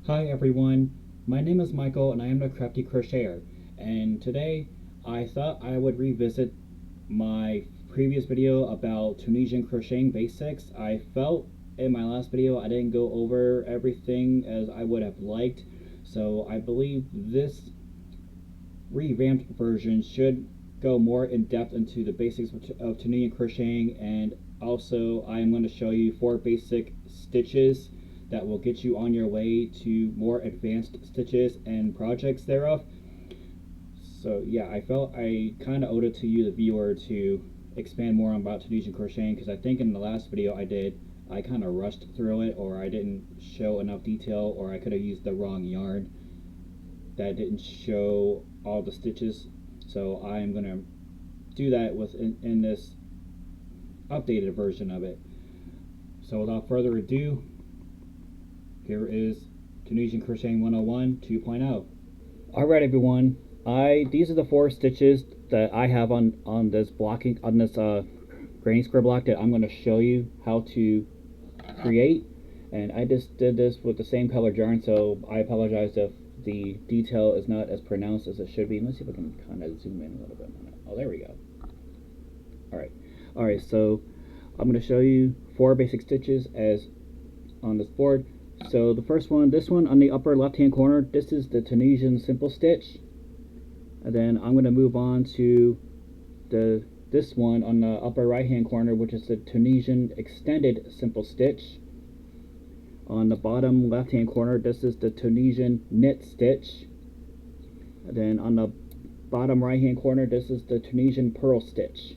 Hi everyone, my name is Michael and I am the Crafty Crocheter, and today I thought I would revisit my previous video about Tunisian crocheting basics. I felt in my last video I didn't go over everything as I would have liked, so I believe this revamped version should go more in depth into the basics of Tunisian crocheting, and also I am going to show you 4 basic stitches that will get you on your way to more advanced stitches and projects thereof. So yeah, I felt I kind of owed it to you, the viewer, to expand more about Tunisian crocheting, because I think in the last video I kind of rushed through it, or I didn't show enough detail, or I could have used the wrong yarn that didn't show all the stitches. So I'm going to do that in this updated version of it. So without further ado, here is Tunisian Crocheting 101 2.0. Alright everyone, these are the 4 stitches that I have on this granny square block that I'm going to show you how to create. And I just did this with the same color yarn, so I apologize if the detail is not as pronounced as it should be. Let's see if I can kind of zoom in a little bit. Oh, there we go. Alright, so I'm going to show you 4 basic stitches as on this board. So the first one, this one on the upper left hand corner, this is the Tunisian Simple Stitch. And then I'm going to move on to this one on the upper right hand corner, which is the Tunisian Extended Simple Stitch. On the bottom left hand corner, this is the Tunisian Knit Stitch. And then on the bottom right hand corner, this is the Tunisian Purl Stitch.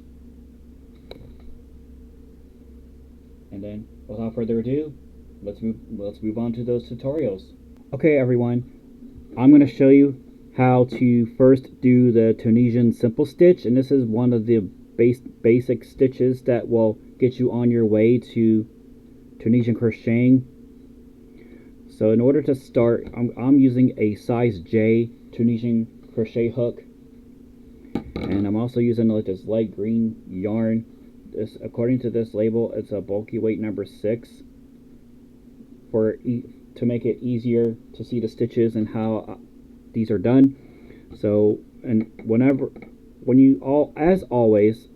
And then without further ado, let's move on to those tutorials. Okay everyone, I'm going to show you how to first do the Tunisian Simple Stitch, and this is one of the basic stitches that will get you on your way to Tunisian crocheting. So in order to start, I'm using a size J Tunisian crochet hook, and I'm also using like this light green yarn. This, according to this label, it's a bulky weight number 6 to make it easier to see the stitches and how these are done. So, and as always,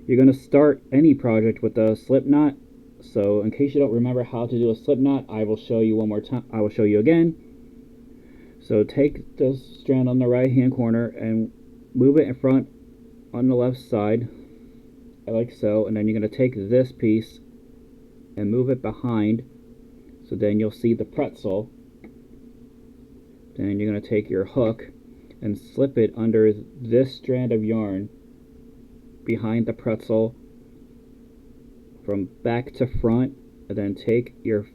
you're going to start any project with a slip knot. So in case you don't remember how to do a slip knot, I will show you one more time. I will show you again. So take the strand on the right hand corner and move it in front on the left side, like so, and then you're going to take this piece and move it behind. So then you'll see the pretzel. Then you're going to take your hook and slip it under this strand of yarn behind the pretzel from back to front, and then take your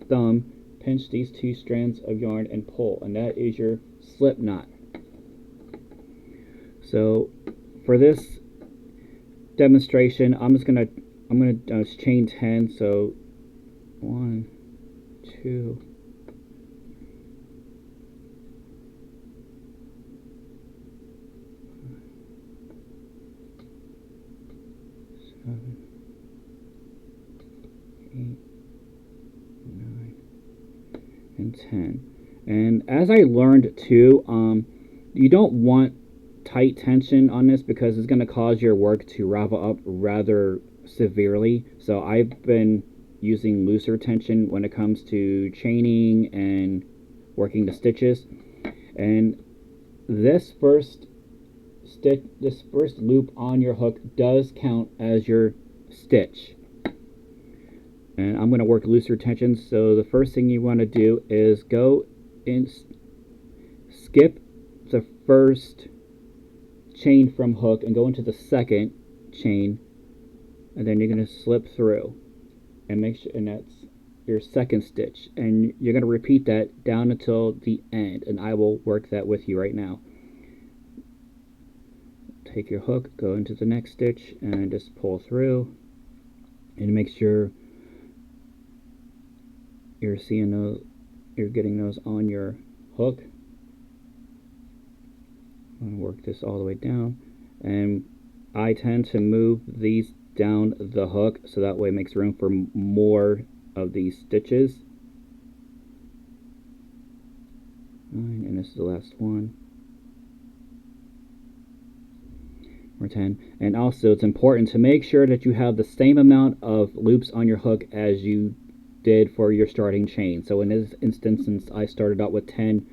thumb, pinch these 2 strands of yarn and pull, and that is your slip knot. So for this demonstration, I'm going to chain 10. So 1, 2, 7, 8, 9, and 10. And as I learned too, you don't want tight tension on this because it's going to cause your work to ravel up rather severely. So I've been using looser tension when it comes to chaining and working the stitches. And this first loop on your hook does count as your stitch. And I'm going to work looser tension. So the first thing you want to do is go and skip the first chain from hook and go into the second chain, and then you're going to slip through and make sure, and that's your second stitch, and you're going to repeat that down until the end, and I will work that with you right now. Take your hook, go into the next stitch, and just pull through, and make sure you're seeing those, you're getting those on your hook. I'm going to work this all the way down, and I tend to move these down the hook so that way it makes room for more of these stitches. 9, and this is the last one. Or 10. And also it's important to make sure that you have the same amount of loops on your hook as you did for your starting chain. So in this instance, since I started out with 10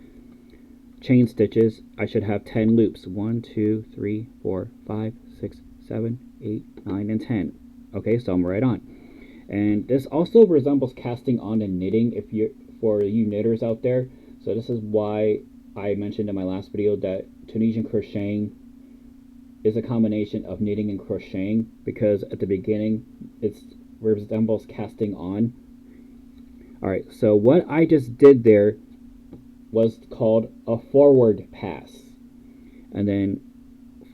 chain stitches, I should have 10 loops. 1, 2, 3, 4, 5, 6, 7, 8, 9, and 10. Okay, so I'm right on. And this also resembles casting on and knitting if you're for you knitters out there. So this is why I mentioned in my last video that Tunisian crocheting is a combination of knitting and crocheting, because at the beginning it resembles casting on. Alright, so what I just did there was called a forward pass. And then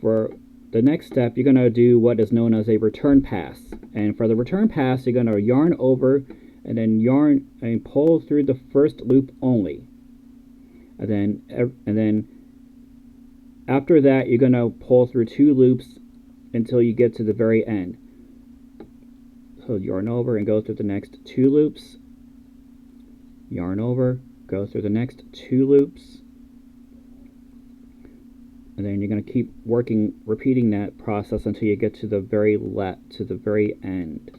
for the next step, you're going to do what is known as a return pass. And for the return pass, you're going to yarn over and then yarn and pull through the first loop only. And then after that, you're going to pull through 2 loops until you get to the very end. So yarn over and go through the next 2 loops. Yarn over, go through the next 2 loops. And then you're going to keep working, repeating that process until you get to the very end.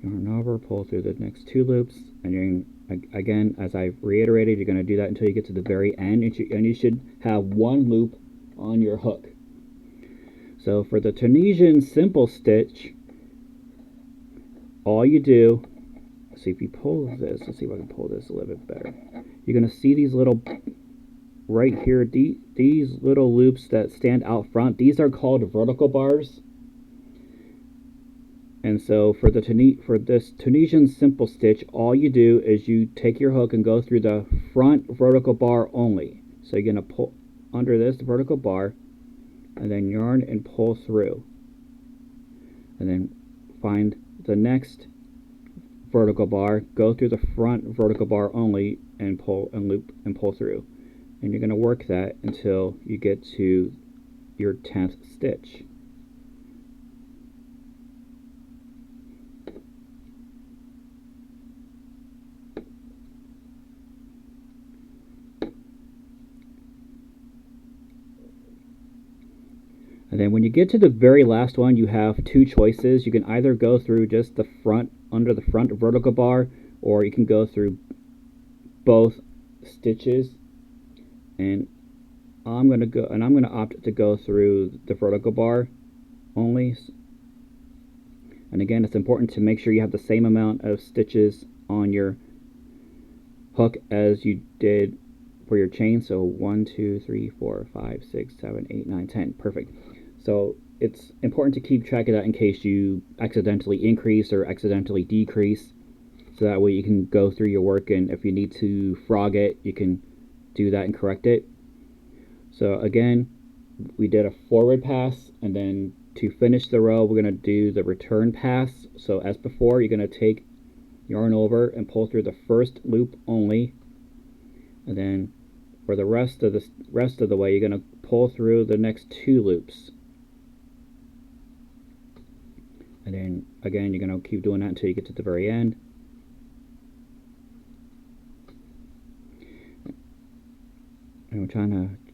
Yarn over, pull through the next 2 loops, and you're again, as I've reiterated, you're going to do that until you get to the very end, and you should have 1 loop on your hook. So for the Tunisian Simple Stitch, all you do, see if you pull this, let's see if I can pull this a little bit better. You're going to see these little, right here, these little loops that stand out front. These are called vertical bars. And so for this Tunisian Simple Stitch, all you do is you take your hook and go through the front vertical bar only. So you're going to pull under this vertical bar, and then yarn and pull through. And then find the next vertical bar, go through the front vertical bar only, and pull and loop and pull through. And you're going to work that until you get to your 10th stitch. And then when you get to the very last one, you have 2 choices. You can either go through just the front, under the front vertical bar, or you can go through both stitches. And I'm going to opt to go through the vertical bar only. And again, it's important to make sure you have the same amount of stitches on your hook as you did for your chain. So 1, 2, 3, 4, 5, 6, 7, 8, 9, 10. Perfect. So it's important to keep track of that in case you accidentally increase or accidentally decrease, so that way you can go through your work, and if you need to frog it, you can do that and correct it. So again, we did a forward pass, and then to finish the row, we're going to do the return pass. So as before, you're going to take yarn over and pull through the first loop only, and then for the rest of the way, you're going to pull through the next 2 loops. And then again, you're going to keep doing that until you get to the very end. And we're trying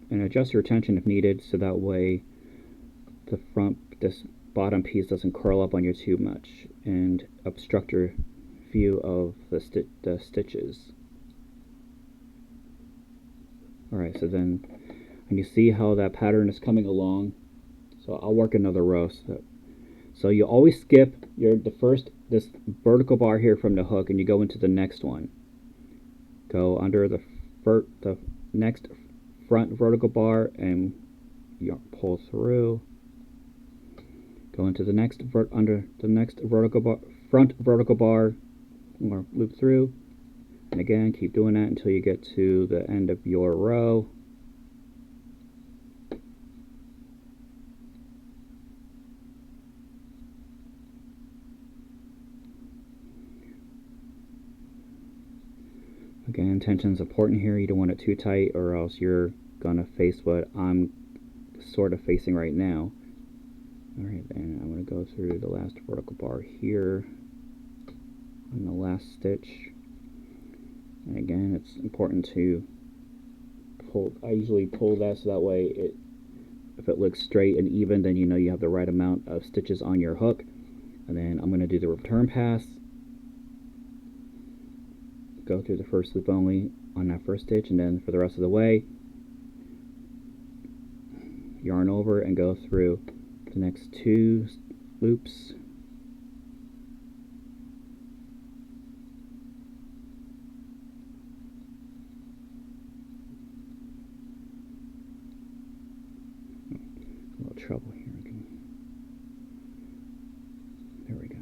to adjust your tension if needed, so that way this bottom piece doesn't curl up on you too much and obstruct your view of the stitches. Alright, so then, and you see how that pattern is coming along. So I'll work another row. So you always skip this vertical bar here from the hook, and you go into the next one. Go under the next front vertical bar and you pull through. Go into the next under the next vertical bar, front vertical bar, or loop through. And again, keep doing that until you get to the end of your row. Again, tension is important here. You don't want it too tight, or else you're gonna face what I'm sort of facing right now. Alright, and I'm gonna go through the last vertical bar here. on the last stitch. And again, it's important to pull. I usually pull that so that way if it looks straight and even, then you know you have the right amount of stitches on your hook. And then I'm going to do the return pass. Go through the first loop only on that first stitch, and then for the rest of the way, yarn over and go through the next 2 loops. A little trouble here. There we go.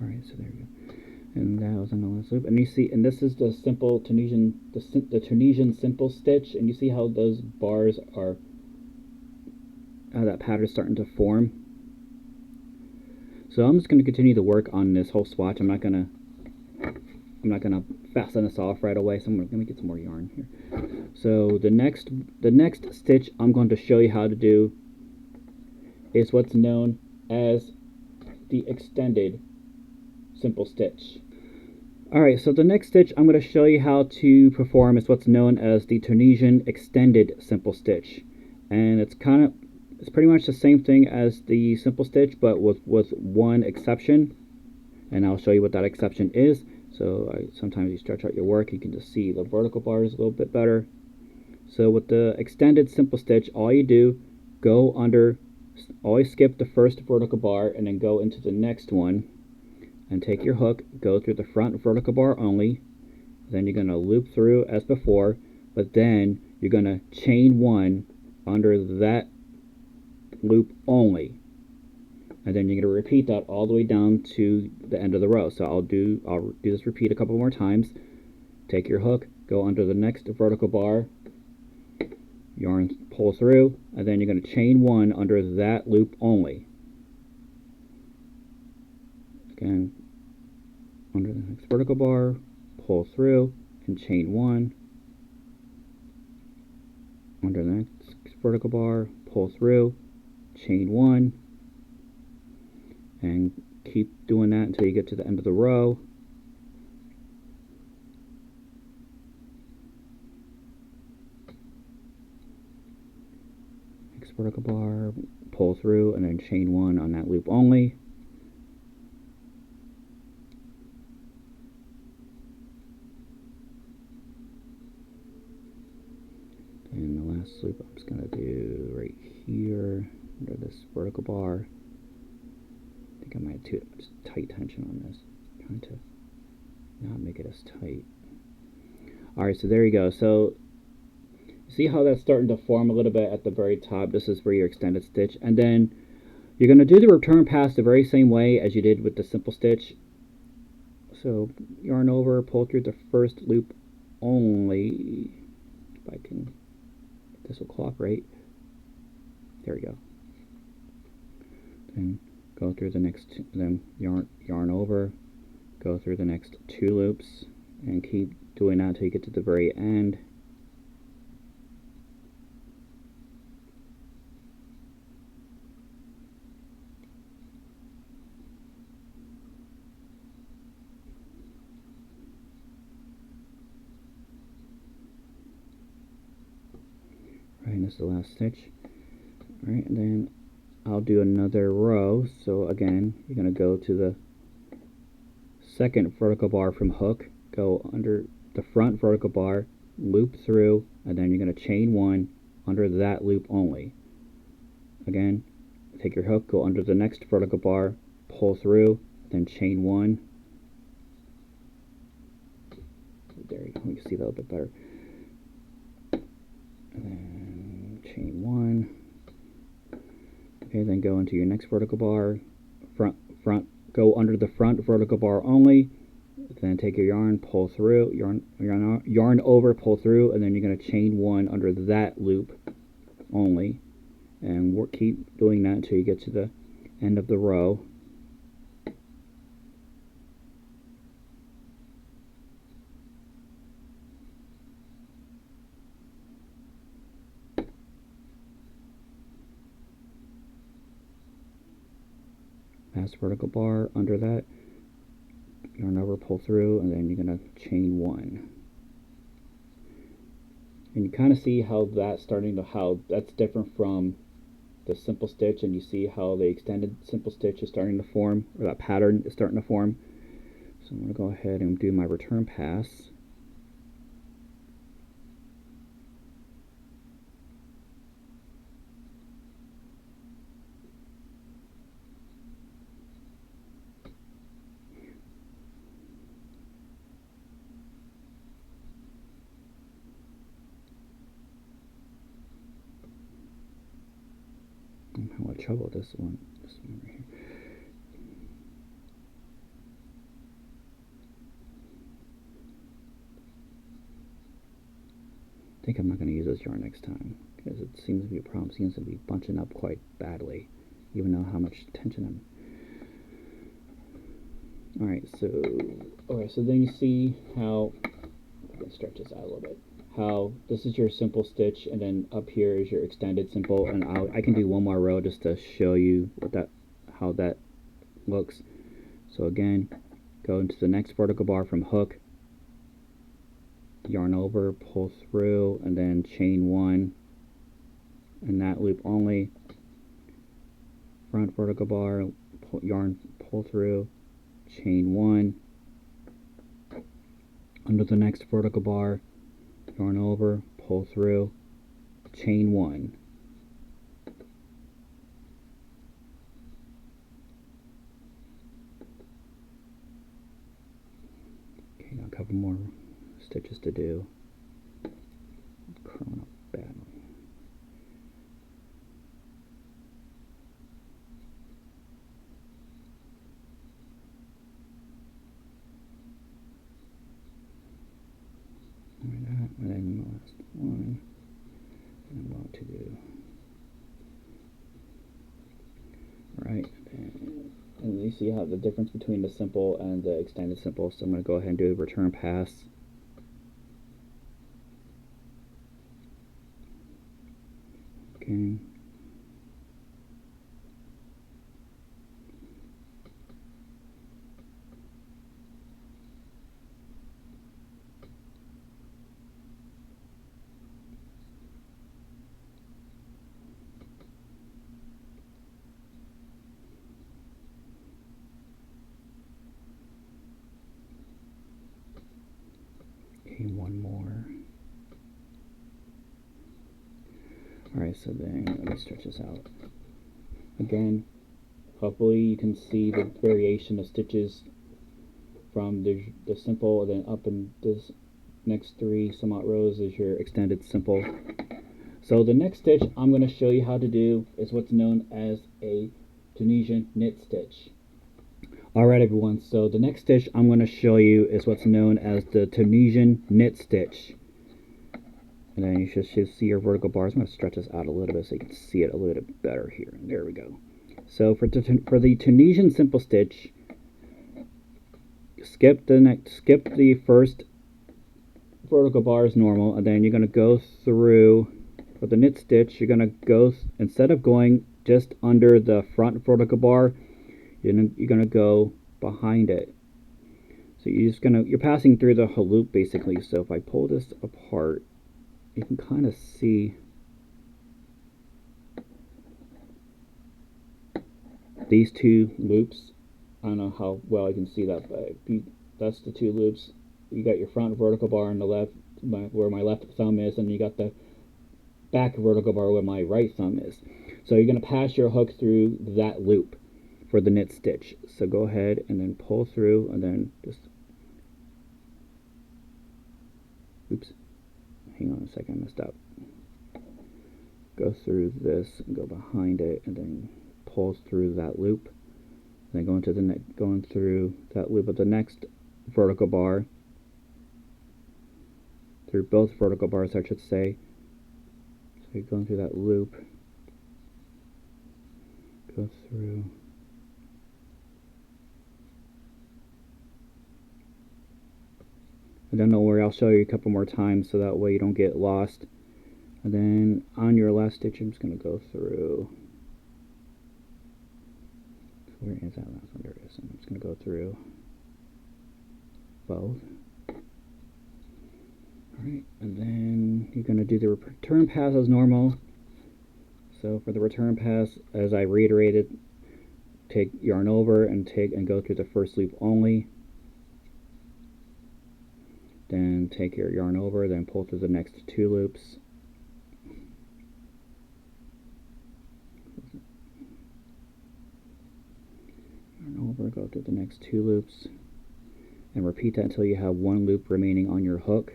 Alright, so there we go. And that was on the last loop. And you see, and this is the simple Tunisian, the Tunisian Simple Stitch. And you see how those bars are, how that pattern's starting to form. So I'm just going to continue to work on this whole swatch. I'm not gonna fasten this off right away. So let me get some more yarn here. So the next stitch I'm going to show you how to do is what's known as the Extended Simple Stitch. Alright, so the next stitch I'm going to show you how to perform is what's known as the Tunisian Extended Simple Stitch. And it's pretty much the same thing as the Simple Stitch, but with one exception. And I'll show you what that exception is. So sometimes you stretch out your work, you can just see the vertical bars a little bit better. So with the Extended Simple Stitch, all you do, always skip the first vertical bar and then go into the next one. And take your hook, go through the front vertical bar only, then you're going to loop through as before, but then you're going to chain 1 under that loop only, and then you're going to repeat that all the way down to the end of the row. So I'll do this repeat a couple more times. Take your hook, go under the next vertical bar, yarn, pull through, and then you're going to chain 1 under that loop only. Again, under the next vertical bar, pull through and chain 1. Under the next vertical bar, pull through, chain 1, and keep doing that until you get to the end of the row. Next vertical bar, pull through, and then chain 1 on that loop only. And the last loop I'm just going to do right here under this vertical bar. I think I might have too much tight tension on this. I'm trying to not make it as tight. Alright, so there you go. So see how that's starting to form a little bit at the very top. This is for your extended stitch. And then you're going to do the return pass the very same way as you did with the simple stitch. So yarn over, pull through the first loop only. If I can, this will cooperate. There we go. Then go through the next, then yarn over, go through the next 2 loops, and keep doing that until you get to the very end. Right, and this is the last stitch. Alright, and then I'll do another row. So again, you're going to go to the second vertical bar from hook, go under the front vertical bar, loop through, and then you're going to chain 1 under that loop only. Again, take your hook, go under the next vertical bar, pull through, then chain 1. There you go, you can see that a little bit better. And then chain 1. Okay, then go into your next vertical bar, go under the front vertical bar only, then take your yarn, pull through, yarn over, pull through, and then you're going to chain 1 under that loop only, and keep doing that until you get to the end of the row. last vertical bar under that, yarn over, pull through, and then you're going to chain 1. And you kind of see how that's different from the simple stitch, and you see how the extended simple stitch is starting to form, or that pattern is starting to form. So I'm going to go ahead and do my return pass. I'm having trouble with this one right here. I think I'm not going to use this yarn next time, because it seems to be a problem. It seems to be bunching up quite badly, even though how much tension I'm. Alright, so then you see how, I can stretch this out a little bit, how this is your simple stitch, and then up here is your extended simple, and I can do one more row just to show you how that looks. So again, go into the next vertical bar from hook, yarn over, pull through, and then chain 1 in that loop only. Front vertical bar, yarn, pull through, chain 1 under the next vertical bar, yarn over, pull through, chain 1. Okay, now a couple more stitches to do. Curling up badly. Like that, and then the last one. I'm going to do right, and you see how the difference between the simple and the extended simple. So I'm going to go ahead and do a return pass. Okay. Okay, one more. Alright, so then let me stretch this out. Again, hopefully you can see the variation of stitches from the simple, and then up in this next 3 some odd rows is your extended simple. So the next stitch I'm going to show you how to do is what's known as a Tunisian knit stitch. Alright everyone, so the next stitch I'm going to show you is what's known as the Tunisian knit stitch. And then you should see your vertical bars. I'm going to stretch this out a little bit so you can see it a little bit better here. And there we go. So for the Tunisian simple stitch, skip the first vertical bar as normal, and then you're going to go through. For the knit stitch, you're going to go, instead of going just under the front vertical bar, you're going to go behind it. So you're passing through the whole loop basically. So if I pull this apart, you can kind of see these 2 loops. I don't know how well I can see that, but that's the 2 loops. You got your front vertical bar on the left, where my left thumb is, and you got the back vertical bar where my right thumb is. So you're going to pass your hook through that loop for the knit stitch. So go ahead and then pull through, and then just, oops, hang on a second, I messed up. Go through this and go behind it, and then pull through that loop. And then going through that loop of the next vertical bar, through both vertical bars I should say. So you're going through that loop, go through, I don't know where, I'll show you a couple more times so that way you don't get lost. And then on your last stitch, I'm just going to go through, where is that last one? There it is. I'm just going to go through both. Alright, and then you're going to do the return pass as normal. So for the return pass, as I reiterated, take yarn over and go through the first loop only. Then take your yarn over, then pull through the next 2 loops. Yarn over, go through the next 2 loops, and repeat that until you have 1 loop remaining on your hook.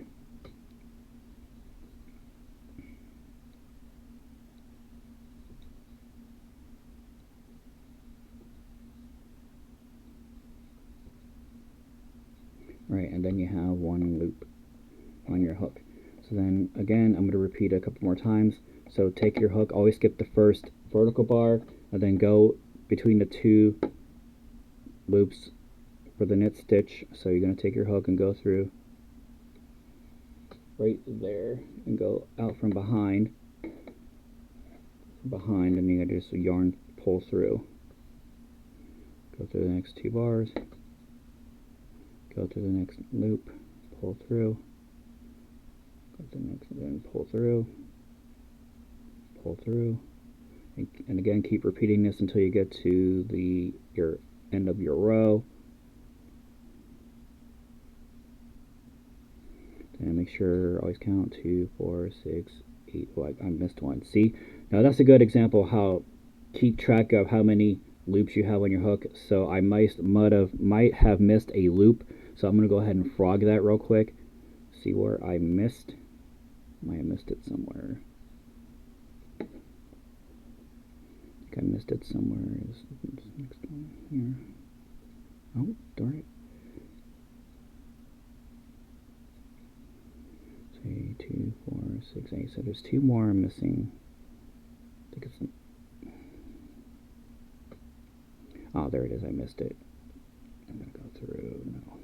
Right, and then you have 1 loop on your hook. So then again, I'm going to repeat it a couple more times. So take your hook, always skip the first vertical bar, and then go between the 2 loops for the knit stitch. So you're going to take your hook and go through right there and go out from behind, and you're going to just yarn pull through. Go through the next 2 bars. Go to the next loop, pull through, go to the next, then pull through, and again keep repeating this until you get to your end of your row. And make sure always count 2, 4, 6, 8. Oh, I missed one. See, now that's a good example of how keep track of how many loops you have on your hook. So I might have missed a loop. So I'm going to go ahead and frog that real quick. See where I missed. Might have missed it somewhere. I think I missed it somewhere. This next one here. Oh, darn it. 3, 2, 4, 6, 8. So there's 2 more I'm missing. I think it's. Oh, there it is. I missed it. I'm going to go through. No.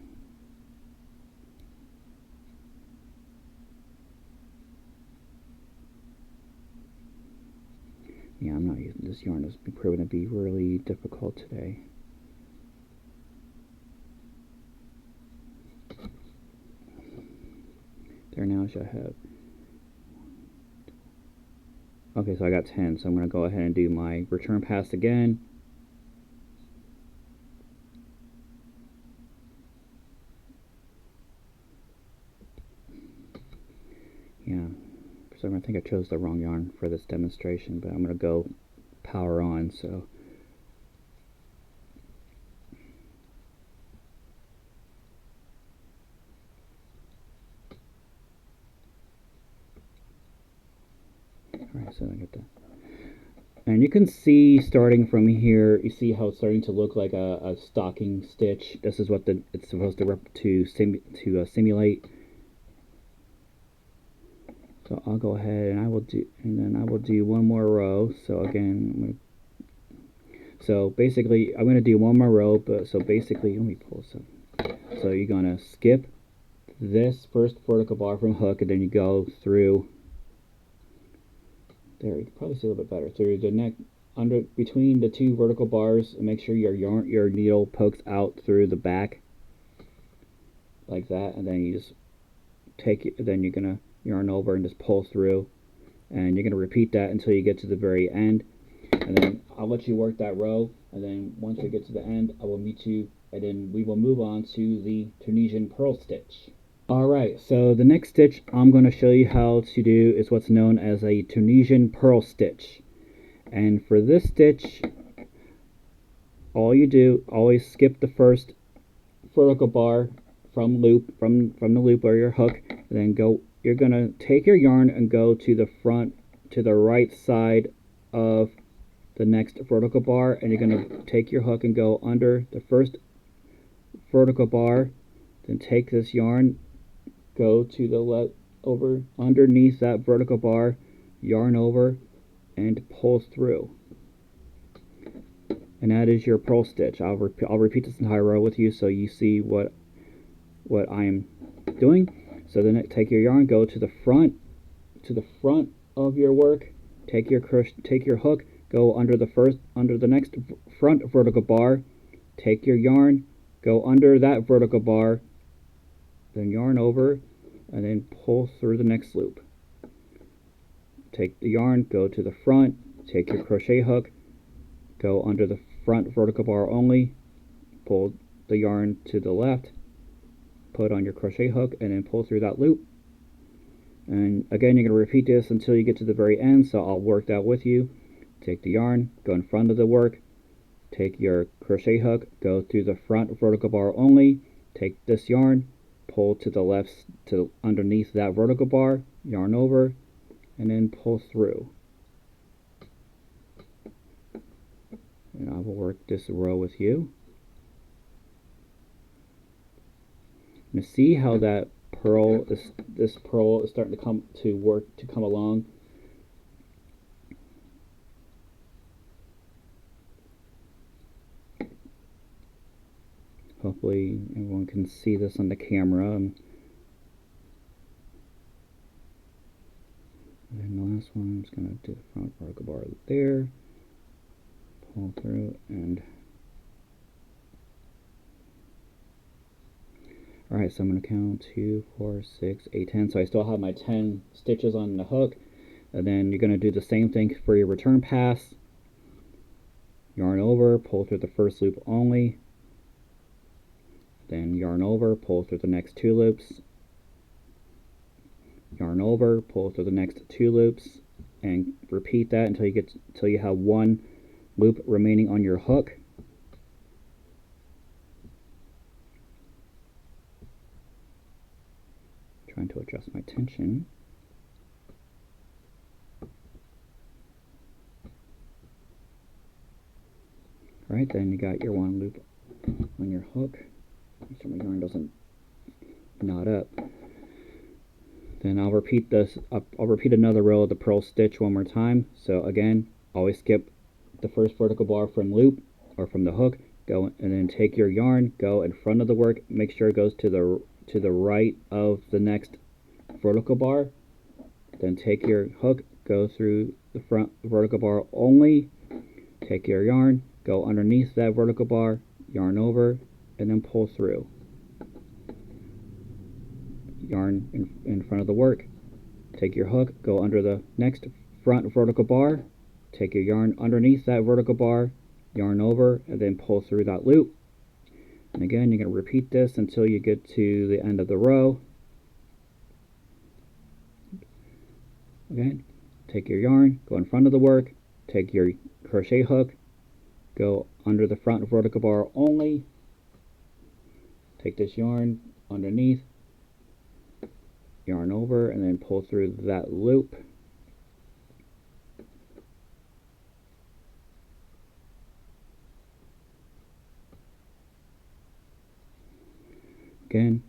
Yeah, I'm not using this yarn. It's proven to be really difficult today. There now I should have. Okay, so I got 10. So I'm going to go ahead and do my return pass again. Yeah. So I think I chose the wrong yarn for this demonstration, but I'm going to go power on. So alright, so I get that. And you can see starting from here, you see how it's starting to look like a stocking stitch. This is what it's supposed to simulate. So I'll go ahead and I will do 1 more row. So again, basically I'm gonna do 1 more row. But so basically, let me pull this up. So you're gonna skip this first vertical bar from hook, and then you go through. There, you can probably see a little bit better through the neck between the 2 vertical bars, and make sure your needle pokes out through the back like that, and then you just take it. Then you're gonna yarn over and just pull through, and you're going to repeat that until you get to the very end, and then I'll let you work that row, and then once we get to the end I will meet you, and then we will move on to the Tunisian Purl Stitch. Alright, so the next stitch I'm going to show you how to do is what's known as a Tunisian Purl Stitch. And for this stitch, all you do, always skip the first vertical bar from the loop or your hook, and then you're going to take your yarn and go to the right side of the next vertical bar, and you're going to take your hook and go under the first vertical bar, then take this yarn, go to the over underneath that vertical bar, yarn over, and pull through. And that is your purl stitch. I'll repeat this entire row with you so you see what I'm doing. So then take your yarn, go to the front of your work, take your hook, go under the next front vertical bar, take your yarn, go under that vertical bar, then yarn over, and then pull through the next loop. Take the yarn, go to the front, take your crochet hook, go under the front vertical bar only, pull the yarn to the left, put on your crochet hook, and then pull through that loop. And again, you're going to repeat this until you get to the very end, so I'll work that with you. Take the yarn, go in front of the work, take your crochet hook, go through the front vertical bar only, take this yarn, pull to the left to underneath that vertical bar, yarn over, and then pull through. And I will work this row with you. Now see how that this purl is starting to come along. Hopefully everyone can see this on the camera. And then the last one, I'm just going to do the front vertical bar there, pull through, and alright, so I'm going to count 2, 4, 6, 8, 10. So I still have my 10 stitches on the hook. And then you're going to do the same thing for your return pass. Yarn over, pull through the first loop only. Then yarn over, pull through the next 2 loops. Yarn over, pull through the next 2 loops. And repeat that until you have 1 loop remaining on your hook. Trying to adjust my tension. Alright, then you got your 1 loop on your hook. Make sure my yarn doesn't knot up. Then I'll repeat this. I'll repeat another row of the purl stitch one more time. So again, always skip the first vertical bar from loop or from the hook. Go and then take your yarn, go in front of the work. Make sure it goes to the right of the next vertical bar. Then take your hook, go through the front vertical bar only. Take your yarn, go underneath that vertical bar, yarn over, and then pull through. Yarn in front of the work. Take your hook, go under the next front vertical bar, take your yarn underneath that vertical bar, yarn over, and then pull through that loop. And again, you're going to repeat this until you get to the end of the row. Again, take your yarn, go in front of the work, take your crochet hook, go under the front vertical bar only, take this yarn underneath, yarn over, and then pull through that loop. Again,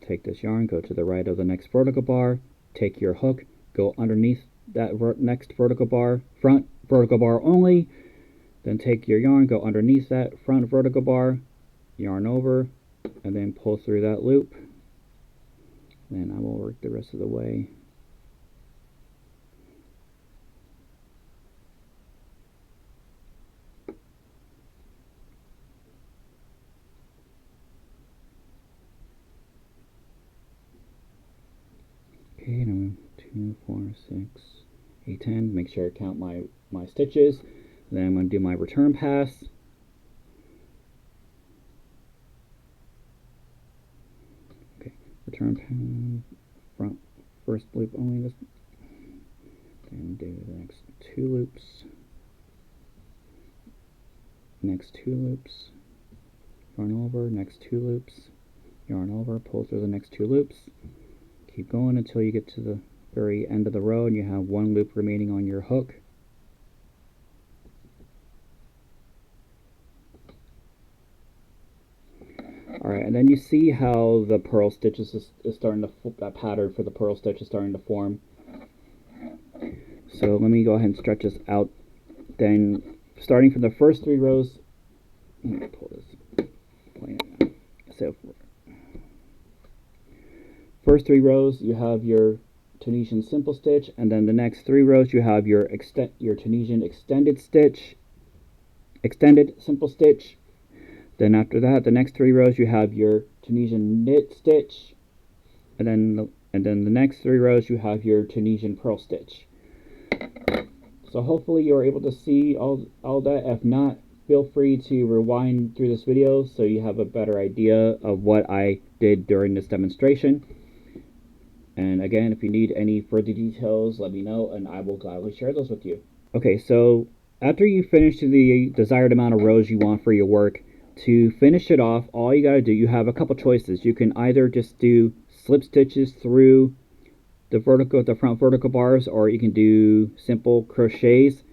take this yarn, go to the right of the next vertical bar, take your hook, go underneath that next vertical bar, front vertical bar only, then take your yarn, go underneath that front vertical bar, yarn over, and then pull through that loop. Then I will work the rest of the way. Okay, now 2, 4, 6, 8, 10. Make sure I count my stitches. Then I'm going to do my return pass. Okay, return pass, front first loop only. Then do the next 2 loops. Next 2 loops. Yarn over, next 2 loops. Yarn over, pull through the next 2 loops. Keep going until you get to the very end of the row and you have 1 loop remaining on your hook. Alright, and then you see how the purl stitches is starting to, that pattern for the purl stitch is starting to form. So let me go ahead and stretch this out. Then starting from the first 3 rows, let me pull this. So first 3 rows you have your Tunisian Simple Stitch, and then the next 3 rows you have your Tunisian Extended Stitch, Extended Simple Stitch. Then after that, the next 3 rows you have your Tunisian Knit Stitch, and then the next 3 rows you have your Tunisian Purl Stitch. So hopefully you're able to see all that. If not, feel free to rewind through this video so you have a better idea of what I did during this demonstration. And again, if you need any further details, let me know and I will gladly share those with you. Okay, so after you finish the desired amount of rows you want for your work, to finish it off, all you gotta do, you have a couple choices. You can either just do slip stitches through the front vertical bars, or you can do simple crochets.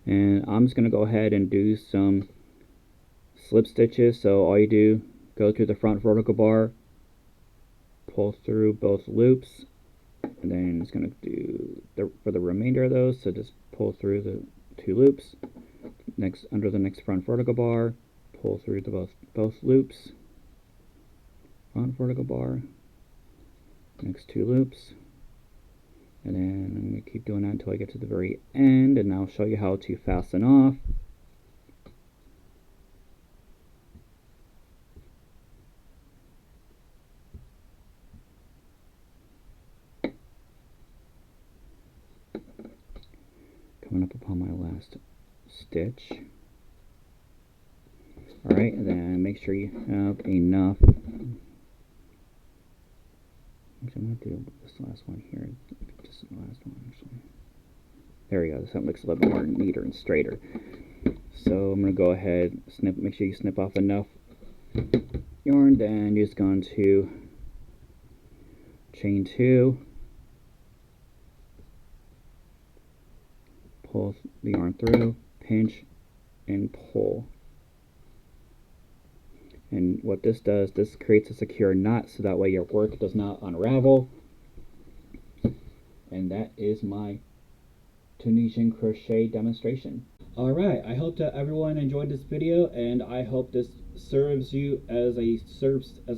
And I'm just gonna go ahead and do some slip stitches. So all you do, go through the front vertical bar, pull through both loops, and then it's gonna do for the remainder of those. So just pull through the 2 loops. Next, under the next front vertical bar, pull through the both loops. Front vertical bar, next 2 loops. And then I'm going to keep doing that until I get to the very end, and I'll show you how to fasten off. Coming up upon my last stitch. Alright, and then make sure you have enough. I'm going to do this last one here. Just the last one, actually. There we go. This looks a little bit more neater and straighter. So I'm going to go ahead, make sure you snip off enough yarn. Then you're just going to chain 2, pull the yarn through, pinch, and pull. And what this does, this creates a secure knot so that way your work does not unravel. And that is my Tunisian crochet demonstration. Alright, I hope that everyone enjoyed this video, and I hope this serves you as a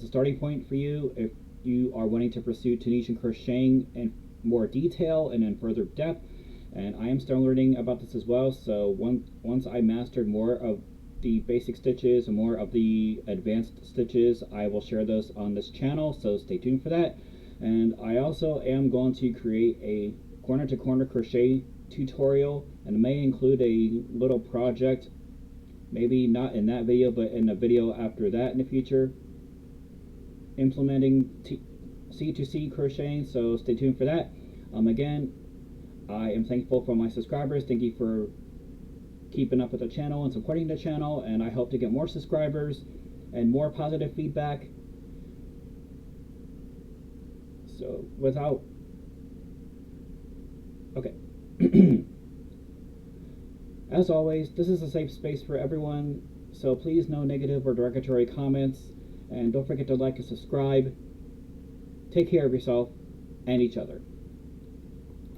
starting point for you if you are wanting to pursue Tunisian crocheting in more detail and in further depth. And I am still learning about this as well, so once I mastered more of the basic stitches and more of the advanced stitches, I will share those on this channel, so stay tuned for that. And I also am going to create a corner to corner crochet tutorial, and it may include a little project, maybe not in that video but in a video after that in the future, implementing C2C crocheting, so stay tuned for that. Again, I am thankful for my subscribers. Thank you for keeping up with the channel and supporting the channel, and I hope to get more subscribers and more positive feedback. So okay. As always, this is a safe space for everyone, so please no negative or derogatory comments, and don't forget to like and subscribe. Take care of yourself and each other.